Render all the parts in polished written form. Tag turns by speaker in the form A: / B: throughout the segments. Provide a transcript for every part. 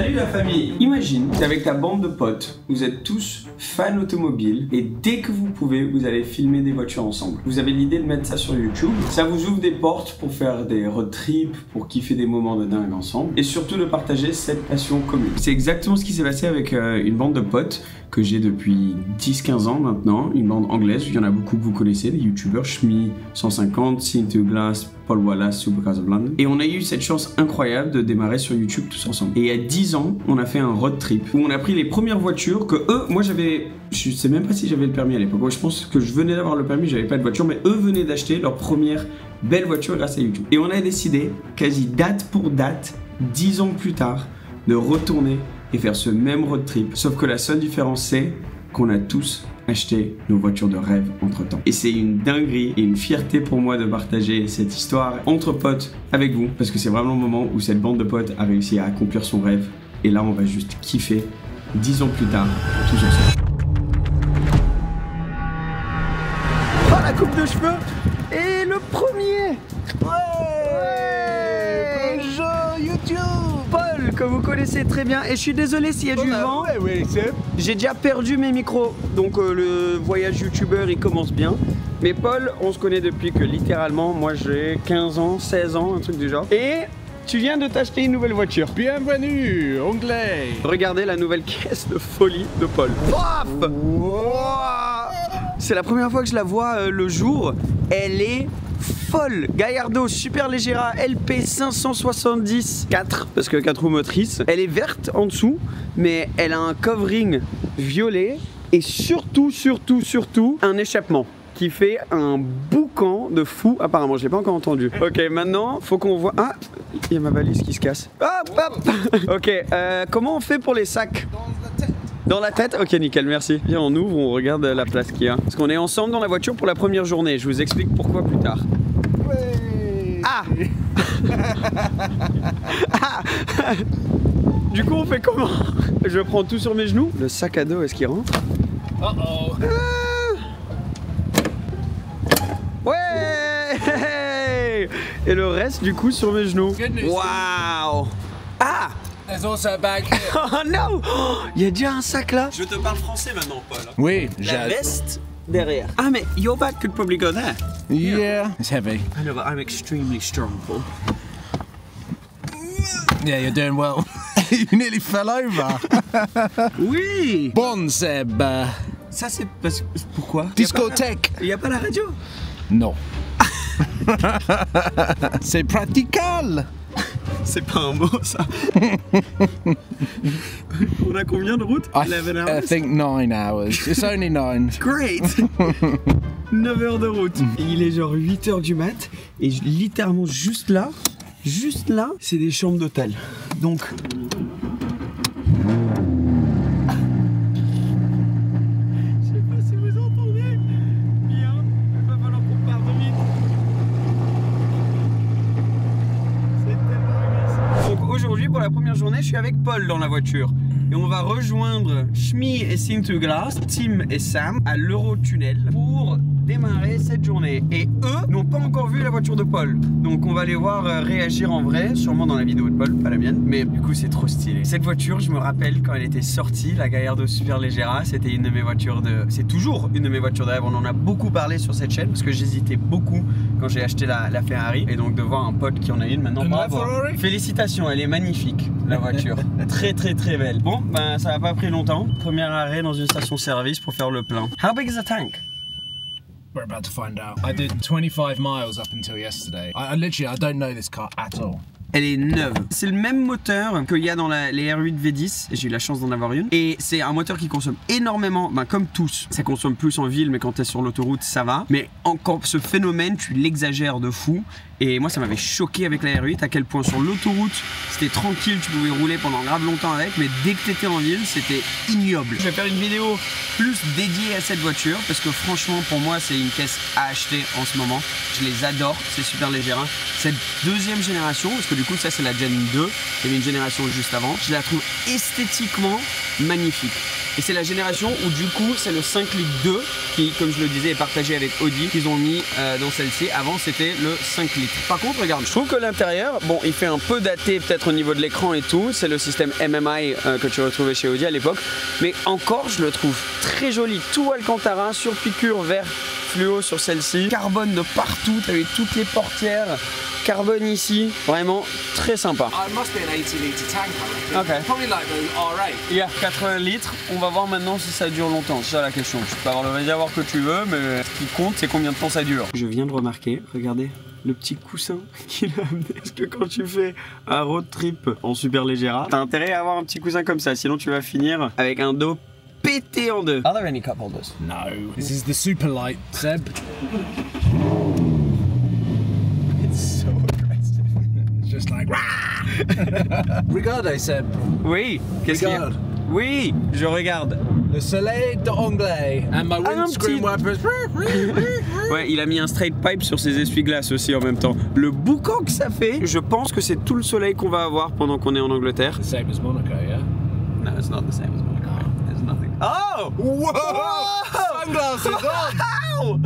A: Salut la famille! Imagine qu'avec ta bande de potes, vous êtes tous fans automobiles et dès que vous pouvez, vous allez filmer des voitures ensemble. Vous avez l'idée de mettre ça sur YouTube. Ça vous ouvre des portes pour faire des road trips, pour kiffer des moments de dingue ensemble et surtout de partager cette passion commune. C'est exactement ce qui s'est passé avec une bande de potes que j'ai depuis 10-15 ans maintenant, une bande anglaise. Il y en a beaucoup que vous connaissez, des youtubeurs, Shmi 150, Glass, Paul Wallace, Supercars of London. Et on a eu cette chance incroyable de démarrer sur YouTube tous ensemble. Et il y a 10 ans, on a fait un road trip où on a pris les premières voitures que eux, moi j'avais, je sais même pas si j'avais le permis à l'époque. Moi, je pense que je venais d'avoir le permis, j'avais pas de voiture, mais eux venaient d'acheter leur première belle voiture grâce à YouTube. Et on a décidé, quasi date pour date, 10 ans plus tard, de retourner et faire ce même road trip. Sauf que la seule différence, c'est qu'on a tous acheté nos voitures de rêve entre temps. Et c'est une dinguerie et une fierté pour moi de partager cette histoire entre potes avec vous, parce que c'est vraiment le moment où cette bande de potes a réussi à accomplir son rêve. Et là, on va juste kiffer 10 ans plus tard, tous ensemble.
B: Oh, la coupe de cheveux et le premier. Ouais, bonjour YouTube. Paul, que vous connaissez très bien, et je suis désolé s'il y a du vent. J'ai déjà perdu mes micros, donc le voyage youtubeur il commence bien. Mais Paul, on se connaît depuis que littéralement, moi j'ai 15 ans, 16 ans, un truc du genre. Et tu viens de t'acheter une nouvelle voiture.
C: Bienvenue, anglais.
B: Regardez la nouvelle caisse de folie de Paul. Paf. Wow. C'est la première fois que je la vois le jour. Elle est folle. Gallardo Superleggera LP 570 4, parce que 4 roues motrices. Elle est verte en dessous, mais elle a un covering violet et surtout un échappement qui fait un boucan de fou. Apparemment, je l'ai pas encore entendu. Ok, maintenant, faut qu'on voit. Ah, il y a ma valise qui se casse. Hop, hop. Ok, comment on fait pour les sacs? Dans la tête? Ok, nickel, merci. Viens, on ouvre, on regarde la place qu'il y a. Parce qu'on est ensemble dans la voiture pour la première journée. Je vous explique pourquoi plus tard.
C: Ouais.
B: Ah. Ah. Du coup, on fait comment? Je prends tout sur mes genoux. Le sac à dos, est-ce qu'il rentre?
C: Uh-oh.
B: Ouais. Et le reste, du coup, sur mes genoux. Waouh. Ah.
C: There's also a bag here.
B: Oh non! Il y a déjà un sac là.
A: Je te parle français maintenant, Paul.
C: Oui,
B: La veste derrière. Ah mais your bag could probably go there.
C: Yeah, it's heavy.
B: I know, but I'm extremely strong, Paul.
C: Yeah, you're doing well. You nearly fell over.
B: Oui.
C: Bon, Seb.
B: Ça c'est parce que pourquoi?
C: Discothèque.
B: Il y a pas la radio?
C: Non. C'est pratical.
B: C'est pas un mot ça. On a combien de routes? 11 hours?
C: I think 9 hours. It's only 9.
B: Great. 9 heures de route. Et il est genre 8 heures du mat. Et littéralement juste là, c'est des chambres d'hôtel. Donc... Je sais pas si vous entendez bien. Il va falloir qu'on parte vite. Donc aujourd'hui, pour la première journée, je suis avec Paul dans la voiture. Et on va rejoindre Shmi et Glass, Tim et Sam à l'Eurotunnel pour démarrer cette journée. Et eux n'ont pas encore vu la voiture de Paul. Donc on va les voir réagir en vrai, sûrement dans la vidéo de Paul, pas la mienne. Mais du coup c'est trop stylé. Cette voiture, je me rappelle quand elle était sortie, la Gallardo Superleggera, c'était une de mes voitures de... C'est toujours une de mes voitures de rêve. On en a beaucoup parlé sur cette chaîne parce que j'hésitais beaucoup quand j'ai acheté la Ferrari. Et donc de voir un pote qui en a une maintenant, bravo. Félicitations, elle est magnifique la voiture. Très belle. Bon, ben ça n'a pas pris longtemps. Premier arrêt dans une station-service pour faire le plein. How big is the tank?
C: We're about to find out. I did 25 miles up until yesterday. I don't know this car at all.
B: Elle est neuve. C'est le même moteur qu'il y a dans les R8 V10, et j'ai eu la chance d'en avoir une. Et c'est un moteur qui consomme énormément, ben comme tous. Ça consomme plus en ville, mais quand t'es sur l'autoroute, ça va. Mais encore, ce phénomène, tu l'exagères de fou. Et moi, ça m'avait choqué avec la R8, à quel point sur l'autoroute, c'était tranquille, tu pouvais rouler pendant grave longtemps avec, mais dès que t'étais en ville, c'était ignoble. Je vais faire une vidéo plus dédiée à cette voiture, parce que franchement, pour moi, c'est une caisse à acheter en ce moment. Je les adore, c'est Superleggera. Cette deuxième génération, parce que du coup, ça c'est la Gen 2, il y avait une génération juste avant, je la trouve esthétiquement magnifique. Et c'est la génération où du coup c'est le 5 litres 2 qui, comme je le disais, est partagé avec Audi, qu'ils ont mis dans celle-ci. Avant c'était le 5 litres. Par contre regarde, je trouve que l'intérieur, bon il fait un peu daté peut-être au niveau de l'écran et tout. C'est le système MMI que tu retrouvais chez Audi à l'époque. Mais encore je le trouve très joli. Tout Alcantara sur piqûre vert fluo sur celle-ci. Carbone de partout, t'as eu toutes les portières. Carbone ici, vraiment très sympa.
C: It must be an 80 litre tank, I reckon.
B: Okay.
C: Probably like the R8.
B: Il y a 80 litres, on va voir maintenant si ça dure longtemps, c'est ça la question. Tu peux avoir le réservoir que tu veux, mais ce qui compte c'est combien de temps ça dure. Je viens de remarquer, regardez, le petit coussin qu'il a amené. Parce que quand tu fais un road trip en Superleggera, t'as intérêt à avoir un petit coussin comme ça, sinon tu vas finir avec un dos pété en deux. Are there any cup holders?
C: No. This is the super light, Seb. It's so aggressive. It's just like. Regarde, Seb.
B: Oui, qu'est-ce qu'il y a?
C: Regarde.
B: Oui, je regarde.
C: Le soleil d'anglais. And my windscreen wipers.
B: Ouais, il a mis un straight pipe sur ses essuie-glaces aussi en même temps. Le boucan que ça fait, je pense que c'est tout le soleil qu'on va avoir pendant qu'on est en Angleterre.
C: The same as Monaco, yeah?
B: No, it's not the same as Monaco. There's nothing. Oh!
C: Whoa!
B: Wow!
C: Sunglasses on!
B: Wow!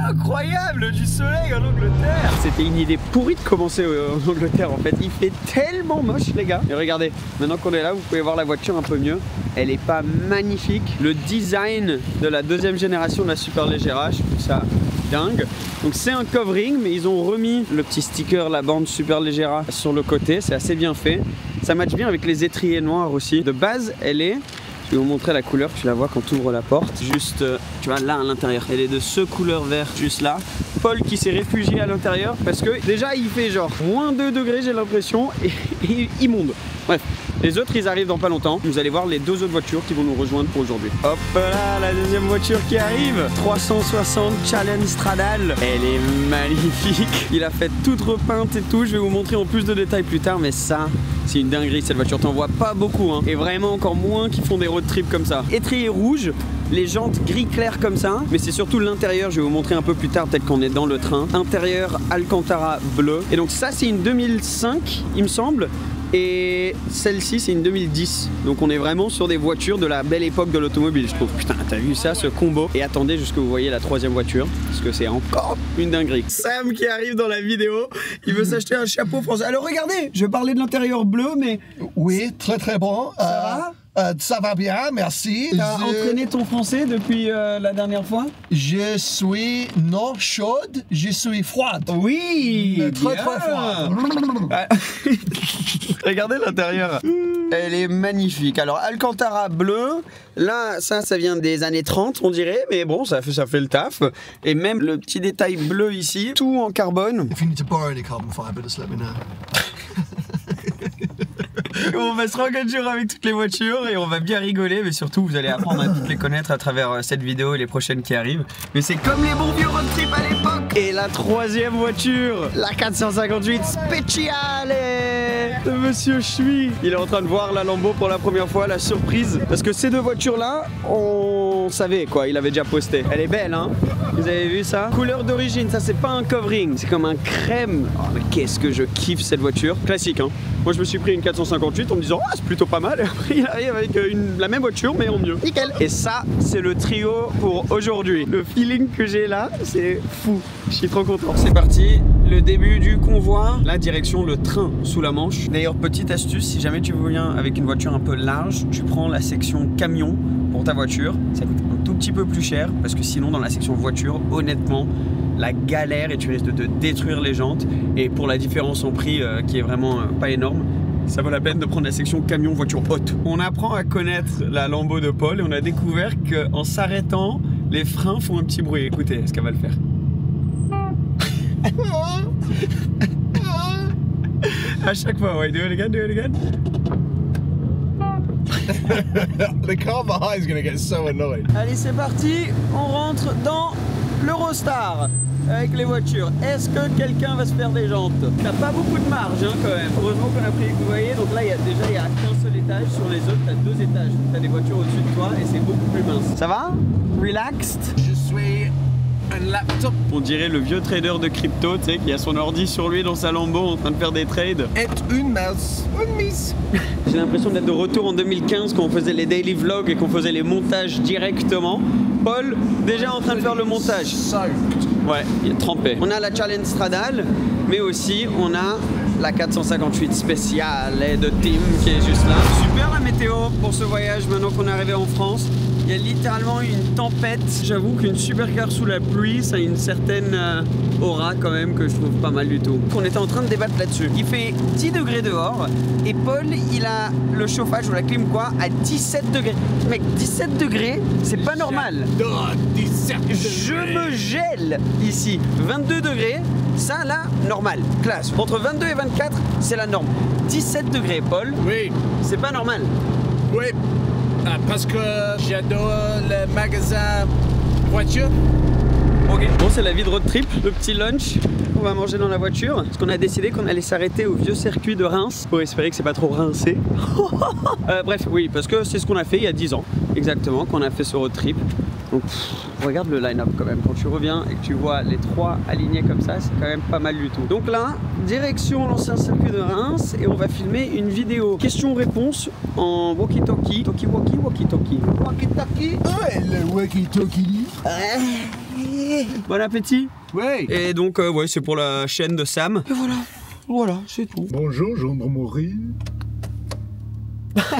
B: Incroyable, du soleil en Angleterre. C'était une idée pourrie de commencer en Angleterre en fait. Il fait tellement moche les gars. Et regardez, maintenant qu'on est là, vous pouvez voir la voiture un peu mieux. Elle est pas magnifique. Le design de la deuxième génération de la Superleggera, je trouve ça dingue. Donc c'est un covering, mais ils ont remis le petit sticker, la bande Superleggera sur le côté. C'est assez bien fait. Ça matche bien avec les étriers noirs aussi. De base, elle est... Je vais vous montrer la couleur, tu la vois quand tu ouvres la porte. Juste, tu vois, là à l'intérieur. Elle est de ce couleur vert, juste là. Paul qui s'est réfugié à l'intérieur parce que déjà il fait genre moins 2 degrés, j'ai l'impression, et immonde. Bref, les autres ils arrivent dans pas longtemps. Vous allez voir les deux autres voitures qui vont nous rejoindre pour aujourd'hui. Hop là, la deuxième voiture qui arrive. 360 Challenge Stradale. Elle est magnifique. Il a fait toute repeinte et tout. Je vais vous montrer en plus de détails plus tard, mais ça, c'est une dinguerie cette voiture. T'en vois pas beaucoup, hein. Et vraiment encore moins qui font des road trips comme ça. Étrier rouge. Les jantes gris clair comme ça, mais c'est surtout l'intérieur, je vais vous montrer un peu plus tard, peut-être qu'on est dans le train. Intérieur Alcantara bleu. Et donc ça c'est une 2005 il me semble. Et celle-ci c'est une 2010. Donc on est vraiment sur des voitures de la belle époque de l'automobile, je trouve. Putain, t'as vu ça, ce combo? Et attendez jusqu'à que vous voyez la troisième voiture, parce que c'est encore une dinguerie. Sam qui arrive dans la vidéo, il veut s'acheter un chapeau français. Alors regardez, je parlais de l'intérieur bleu, mais...
D: Oui, très très bon. Ça va bien, merci.
B: T'as entraîné ton français depuis la dernière fois?
D: Je suis non chaude, je suis froide.
B: Oui,
D: très très froide.
B: Regardez l'intérieur. Elle est magnifique. Alors Alcantara bleu, là ça vient des années 30 on dirait, mais bon ça fait le taf. Et même le petit détail bleu ici, tout en carbone.
D: If you need to borrow any carbon fiber, just let me know.
B: On va se rencontrer avec toutes les voitures et on va bien rigoler, mais surtout vous allez apprendre à toutes les connaître à travers cette vidéo et les prochaines qui arrivent. Mais c'est comme les bons vieux road trip à l'époque. Et la troisième voiture, la 458 Speciale de Monsieur Chui. Il est en train de voir la Lambo pour la première fois, la surprise. Parce que ces deux voitures là, on savait quoi, il avait déjà posté. Elle est belle hein, vous avez vu ça? Couleur d'origine, ça c'est pas un covering, c'est comme un crème. Oh mais qu'est-ce que je kiffe cette voiture. Classique hein. Moi je me suis pris une 458 en me disant ah c'est plutôt pas mal, et après il arrive avec la même voiture mais en mieux. Nickel. Et ça c'est le trio pour aujourd'hui. Le feeling que j'ai là c'est fou, je suis trop content. C'est parti, le début du convoi, la direction le train sous la Manche. D'ailleurs petite astuce, si jamais tu viens avec une voiture un peu large, tu prends la section camion pour ta voiture, ça coûte un tout petit peu plus cher parce que sinon dans la section voiture honnêtement la galère et tu risques de te détruire les jantes, et pour la différence en prix qui est vraiment pas énorme, ça vaut la peine de prendre la section camion voiture haute. On apprend à connaître la Lambo de Paul et on a découvert qu'en s'arrêtant, les freins font un petit bruit. Écoutez, est-ce qu'elle va le faire? À chaque fois, ouais, do it again, do it again.
C: The car behind is gonna get so annoyed.
B: Allez, c'est parti, on rentre dans l'Eurostar avec les voitures. Est-ce que quelqu'un va se faire des jantes? T'as pas beaucoup de marge hein, quand même. Heureusement qu'on a pris, vous voyez, donc là il y a qu'un seul étage. Sur les autres t'as 2 étages. T'as des voitures au-dessus de toi et c'est beaucoup plus mince. Ça va? Relaxed?
C: Je suis and laptop.
B: On dirait le vieux trader de crypto, tu sais, qui a son ordi sur lui dans sa Lambo en train de faire des trades.
C: Et une mouse, une mise.
B: J'ai l'impression d'être de retour en 2015 quand on faisait les daily vlogs et qu'on faisait les montages directement. Paul, déjà en train de faire le montage. Ouais, il est trempé. On a la Challenge Stradale, mais aussi on a la 458 spéciale de Tim qui est juste là. Super la météo pour ce voyage maintenant qu'on est arrivé en France. Il y a littéralement une tempête. J'avoue qu'une supercar sous la pluie, ça a une certaine aura quand même que je trouve pas mal du tout. On était en train de débattre là-dessus. Il fait 10 degrés dehors et Paul, il a le chauffage ou la clim quoi à 17 degrés. Mec, 17 degrés, c'est pas normal.
C: 17 degrés.
B: Je me gèle ici. 22 degrés, ça là, normal, classe. Entre 22 et 24, c'est la norme. 17 degrés, Paul,
C: Oui,
B: c'est pas normal.
C: oui. Parce que j'adore le magasin voiture.
B: Ok. Bon, c'est la vie de road trip, le petit lunch qu'on va manger dans la voiture. Parce qu'on a décidé qu'on allait s'arrêter au vieux circuit de Reims pour espérer que c'est pas trop rincé. Bref, oui, parce que c'est ce qu'on a fait il y a 10 ans, exactement, qu'on a fait ce road trip. Donc, regarde le line-up quand même. Quand tu reviens et que tu vois les trois alignés comme ça, c'est quand même pas mal du tout. Donc là, direction l'ancien circuit de Reims et on va filmer une vidéo question-réponse en walkie-talkie. Talkie-walkie, walkie-talkie.
D: Walkie-talkie. Ouais, le walkie-talkie.
B: Bon appétit.
C: Oui.
B: Et donc, ouais, c'est pour la chaîne de Sam. Et voilà, voilà, c'est tout.
D: Bonjour, gendarmerie.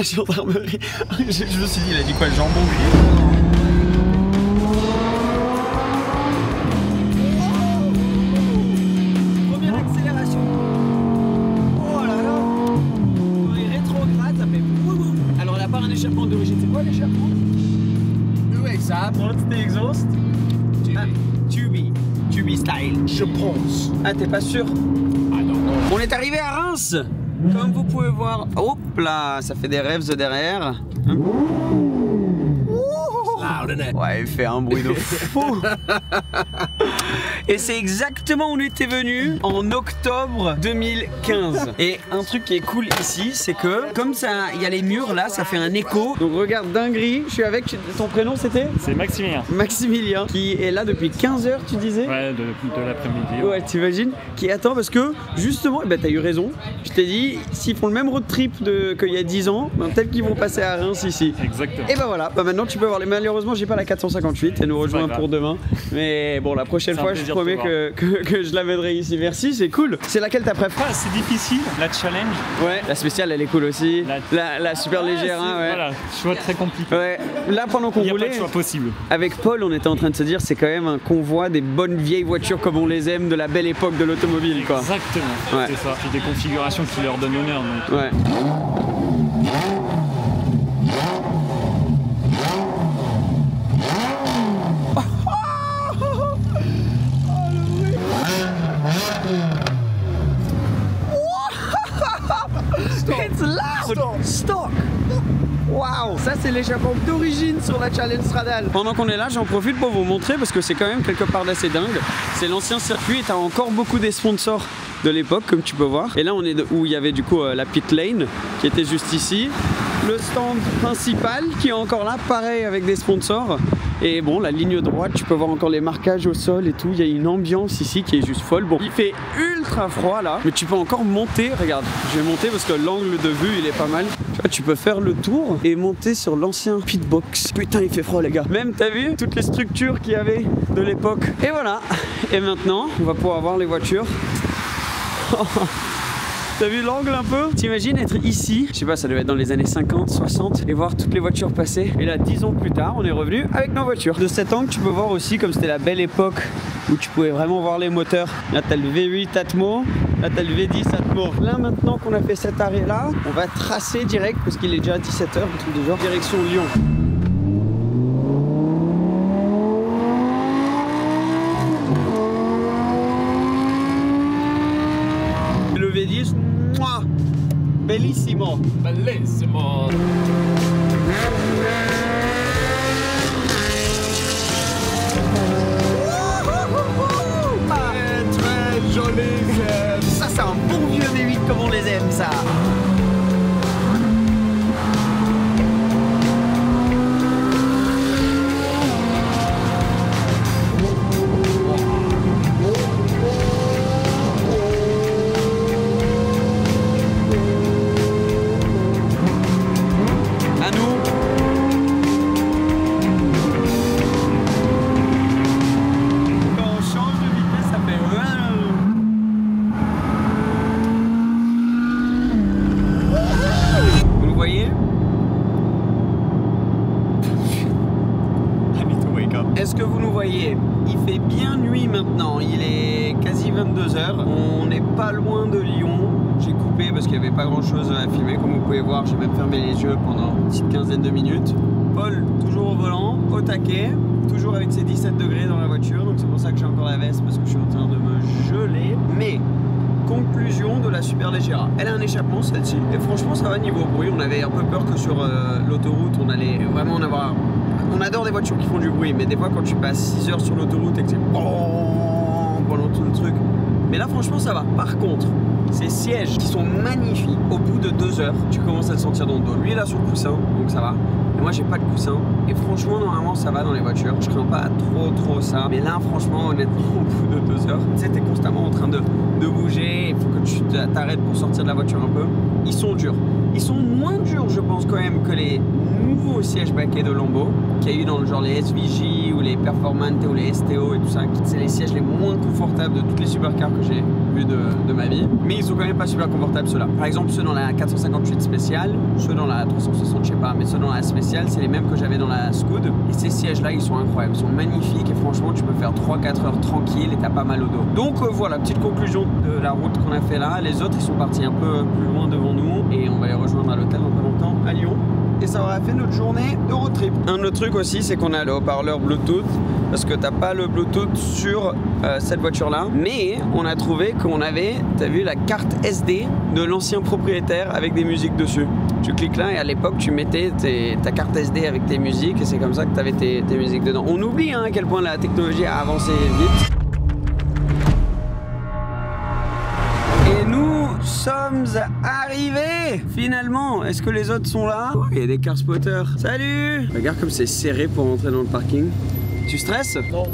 B: Gendarmerie. Je me suis dit, il a dit quoi, le jambon? Première accélération. Oh là là. Quand il rétrograde, ça fait boum. Alors, il n'y a pas un échappement d'origine. C'est quoi l'échappement?
C: Oui, ça.
B: What's the exhaust? Tubi style.
C: Je pense.
B: Ah, t'es pas sûr?
C: Ah non, non.
B: On est arrivé à Reims. Comme vous pouvez voir, hop là, ça fait des rêves de derrière.
C: Loud, isn't it?
B: Ouais, il fait un bruit de fou. Et c'est exactement où on était venu en octobre 2015. Et un truc qui est cool ici, c'est que comme ça, il y a les murs là, ça fait un écho. Donc regarde, dinguerie, je suis avec, ton prénom c'était?
E: C'est Maximilien.
B: Maximilien, qui est là depuis 15 heures, tu disais?
E: Ouais, de l'après-midi.
B: Ouais, t'imagines? Qui attend parce que justement, bah, t'as eu raison. Je t'ai dit, s'ils font le même road trip qu'il y a 10 ans, ben, peut-être qu'ils vont passer à Reims ici.
E: Exactement.
B: Et ben voilà, bah, maintenant tu peux voir les. Malheureusement, j'ai pas la 458, elle nous rejoint pour demain. Mais bon, la prochaine fois, je promets que je l'amènerai ici. Merci, c'est cool. C'est laquelle ta préférée?
E: Ah, c'est difficile, la challenge.
B: Ouais, la spéciale, elle est cool aussi. La super légère, hein, ouais.
E: Voilà, choix très compliqué.
B: Ouais, là pendant qu'on
E: Il n'y a
B: roulait,
E: pas de choix possible.
B: avec Paul, on était en train de se dire, c'est quand même un convoi des bonnes vieilles voitures comme on les aime de la belle époque de l'automobile, quoi.
E: Exactement,
B: Ouais.
E: c'est ça. Puis des configurations qui leur donnent honneur. Donc.
B: Ouais. It's loud! Stop! Waouh! Ça, c'est l'échappement d'origine sur la Challenge Stradale. Pendant qu'on est là, j'en profite pour vous montrer parce que c'est quand même quelque part d'assez dingue. C'est l'ancien circuit et t'as encore beaucoup des sponsors de l'époque, comme tu peux voir. Et là, on est où il y avait du coup la pit lane qui était juste ici. Le stand principal qui est encore là, pareil avec des sponsors. Et bon, la ligne droite, tu peux voir encore les marquages au sol et tout. Il y a une ambiance ici qui est juste folle. Bon, il fait ultra froid là, mais tu peux encore monter. Regarde, je vais monter parce que l'angle de vue, il est pas mal. Tu vois, tu peux faire le tour et monter sur l'ancien pitbox. Putain, il fait froid les gars. Même, t'as vu toutes les structures qu'il y avait de l'époque. Et voilà. Et maintenant, on va pouvoir voir les voitures. T'as vu l'angle un peu? T'imagines être ici, je sais pas, ça devait être dans les années 50, 60 et voir toutes les voitures passer. Et là, 10 ans plus tard, on est revenu avec nos voitures. De cet angle, tu peux voir aussi comme c'était la belle époque où tu pouvais vraiment voir les moteurs. Là, t'as le V8 Atmo, là, t'as le V10 Atmo. Là, maintenant qu'on a fait cet arrêt-là, on va tracer direct parce qu'il est déjà 17h, un truc du genre, direction Lyon. Le V10, mouah, bellissimo.
C: Bellissimo.
D: Très joli.
B: Ça, c'est un bon vieux V8 comme on les aime, ça. est-ce que vous nous voyez? Il fait bien nuit maintenant, il est quasi 22 h. On n'est pas loin de Lyon. J'ai coupé parce qu'il n'y avait pas grand chose à filmer, comme vous pouvez voir. J'ai même fermé les yeux pendant une petite quinzaine de minutes. Paul, toujours au volant, au taquet, toujours avec ses 17 degrés dans la voiture. Donc c'est pour ça que j'ai encore la veste, parce que je suis en train de me geler. Mais conclusion de la Super Leggera. Elle a un échappement celle-ci. Et franchement ça va niveau bruit. On avait un peu peur que sur l'autoroute on allait vraiment en avoir. On adore des voitures qui font du bruit, mais des fois quand tu passes 6 heures sur l'autoroute et que c'est pendant tout le truc. Mais là franchement ça va. Par contre, ces sièges qui sont magnifiques, au bout de 2 heures, tu commences à le sentir dans le dos. Lui il est là sur le coussin, donc ça va. Et moi j'ai pas de coussin. Et franchement normalement ça va dans les voitures. Je crains pas trop ça. Mais là franchement honnêtement au bout de 2 heures, tu sais t'es constamment en train de bouger. Il faut que tu t'arrêtes pour sortir de la voiture un peu. Ils sont durs. Ils sont moins durs je pense quand même que les nouveaux sièges baquets de Lambo qu'il y a eu dans le genre les SVJ ou les Performante ou les STO et tout ça. C'est les sièges les moins confortables de toutes les supercars que j'ai vu de ma vie. Mais ils sont quand même pas super confortables ceux-là. Par exemple ceux dans la 458 spéciale, ceux dans la 360 je sais pas, mais ceux dans la spéciale c'est les mêmes que j'avais dans la Scoot. Et ces sièges là ils sont incroyables, ils sont magnifiques et franchement tu peux faire 3-4 heures tranquille et t'as pas mal au dos. Donc voilà, petite conclusion de la route qu'on a fait là. Les autres ils sont partis un peu plus loin devant nous et on va les rejoindre à l'hôtel dans pas longtemps à Lyon. Et ça aura fait notre journée de road trip. Un autre truc aussi, c'est qu'on a le haut-parleur Bluetooth, parce que t'as pas le Bluetooth sur cette voiture-là. Mais on a trouvé qu'on avait, t'as vu, la carte SD de l'ancien propriétaire avec des musiques dessus. Tu cliques là et à l'époque, tu mettais ta carte SD avec tes musiques et c'est comme ça que t'avais tes musiques dedans. On oublie hein, à quel point la technologie a avancé vite. Et nous sommes arrivés finalement. Est-ce que les autres sont là? Oh, il y a des car spotters. Salut! Regarde comme c'est serré pour rentrer dans le parking. Tu stresses? Non.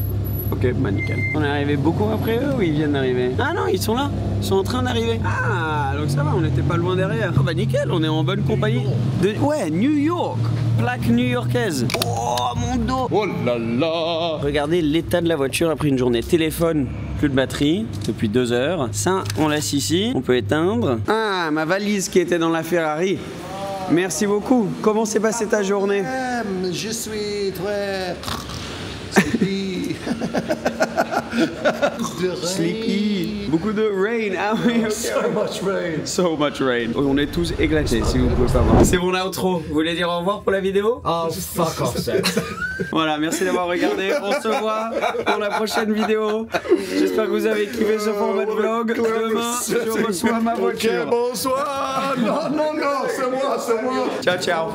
B: Ok, bah nickel. On est arrivé beaucoup après eux ou ils viennent d'arriver? Ah non, ils sont là. Ils sont en train d'arriver. Ah, donc ça va, on n'était pas loin derrière. Oh bah nickel, on est en bonne compagnie. Ouais, New York. Plaque new-yorkaise. Oh mon dos. Oh là là. Regardez l'état de la voiture après une journée. Téléphone, plus de batterie depuis 2 heures. Ça, on laisse ici. On peut éteindre. Ah, ma valise qui était dans la Ferrari. Merci beaucoup. Comment s'est passée ta journée?
D: Je suis très sleepy.
B: Sleepy. Beaucoup de rain. Ah oui, ok.
D: So much rain.
B: So much rain. On est tous éclatés si vous pouvez pas voir. C'est mon outro. Vous voulez dire au revoir pour la vidéo?
C: Oh, fuck off, Seth.
B: Voilà, merci d'avoir regardé. On se voit pour la prochaine vidéo. J'espère que vous avez kiffé ce format de vlog. Demain, je reçois ma voiture.
D: Ok, bonsoir. Non, c'est moi.
B: Ciao, ciao.